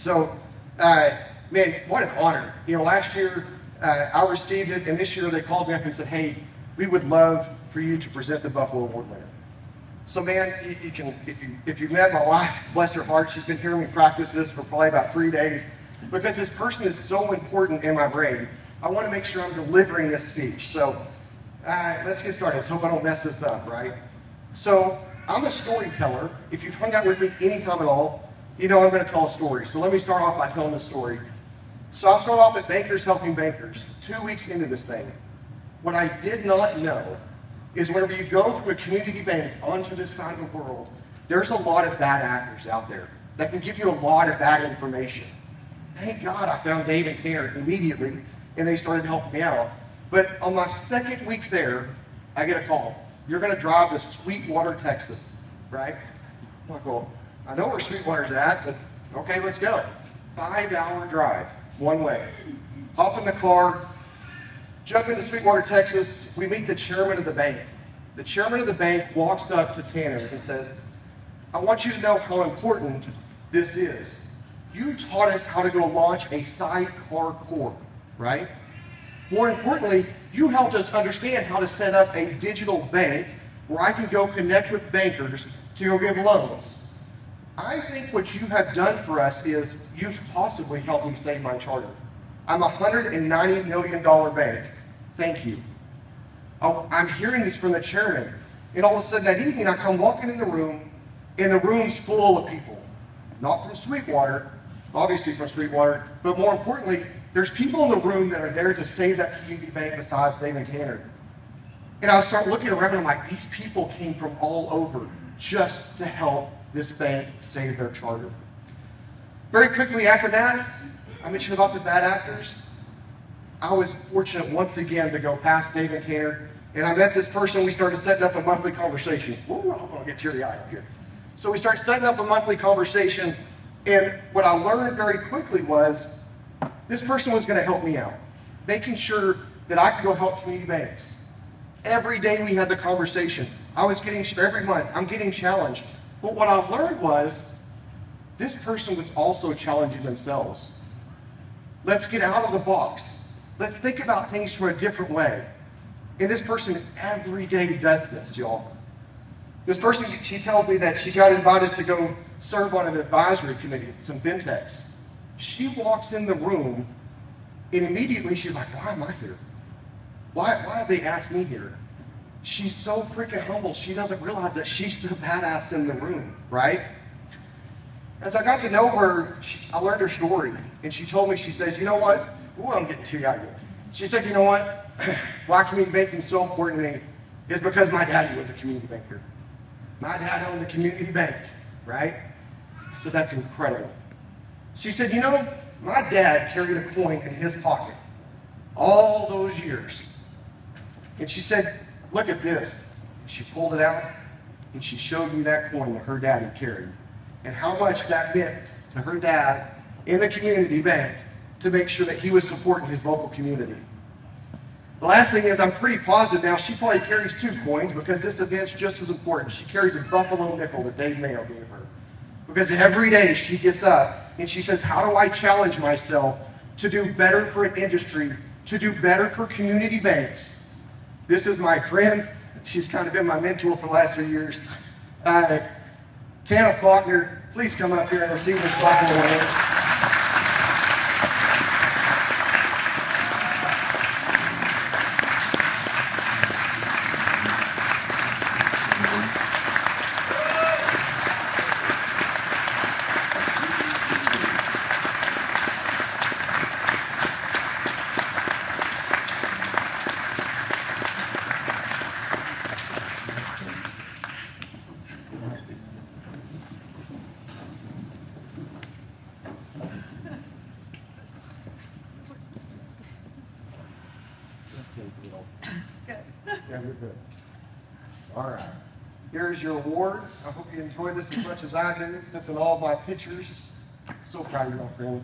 So, man, what an honor. You know, last year I received it, and this year they called me up and said, hey, we would love for you to present the Buffalo Award winner. So, man, you can, if you've met my wife, bless her heart, she's been hearing me practice this for probably about 3 days, because this person is so important in my brain. I want to make sure I'm delivering this speech. So, let's get started. Let's hope I don't mess this up, right? So, I'm a storyteller. If you've hung out with me anytime at all, you know I'm going to tell a story. So let me start off by telling this story. So I'll start off at Bankers Helping Bankers, 2 weeks into this thing. What I did not know is whenever you go from a community bank onto this side of the world, there's a lot of bad actors out there that can give you a lot of bad information. Thank God I found Dave and Tanner immediately, and they started helping me out. But on my second week there, I get a call. You're going to drive to Sweetwater, Texas, right? I'm like, well, I know where Sweetwater's at, but okay, let's go. 5-hour drive, one way. Hop in the car, jump into Sweetwater, Texas. We meet the chairman of the bank. The chairman of the bank walks up to Tanner and says, I want you to know how important this is. You taught us how to go launch a sidecar corp, right? More importantly, you helped us understand how to set up a digital bank where I can go connect with bankers to go give loans. I think what you have done for us is you've possibly helped me save my charter. I'm a $190 million bank. Thank you. Oh, I'm hearing this from the chairman. And all of a sudden that evening, I come walking in the room, and the room's full of people. Not from Sweetwater, obviously from Sweetwater, but more importantly, there's people in the room that are there to save that community bank besides Dave and Tanner. And I start looking around and I'm like, these people came from all over just to help this bank save their charter. Very quickly after that, I mentioned about the bad actors. I was fortunate once again to go past Dave and Tanner, and I met this person. We started setting up a monthly conversation. Ooh, I'm gonna get teary-eyed up here. So we started setting up a monthly conversation, and what I learned very quickly was this person was going to help me out, making sure that I could go help community banks. Every day we had the conversation. Every month, I'm getting challenged. But what I learned was, this person was also challenging themselves. Let's get out of the box. Let's think about things from a different way. And this person every day does this, y'all. This person, she tells me that she got invited to go serve on an advisory committee, some fintechs. She walks in the room, and immediately she's like, why am I here? Why have they asked me here? She's so freaking humble, she doesn't realize that she's the badass in the room, right? As I got to know her, I learned her story, and she told me, she says, you know what? Ooh, I'm getting teary-eyed here. She said, you know what? Why community banking is so important to me is because my daddy was a community banker. My dad owned a community bank, right? I said, that's incredible. She said, you know, my dad carried a coin in his pocket all those years. And she said, look at this. She pulled it out, and she showed me that coin that her daddy carried, and how much that meant to her dad in the community bank to make sure that he was supporting his local community. The last thing is, I'm pretty positive now, she probably carries 2 coins because this event's just as important. She carries a Buffalo nickel that Dave Mayo gave her. Because every day she gets up and she says, how do I challenge myself to do better for an industry, to do better for community banks? This is my friend. She's kind of been my mentor for the last 3 years. Tanna Faulkner, please come up here and receive this Buffalo award. Good. Yeah, you're good. All right. Here's your award. I hope you enjoyed this as much as I did. Since in all my pictures. So proud of you, my friend.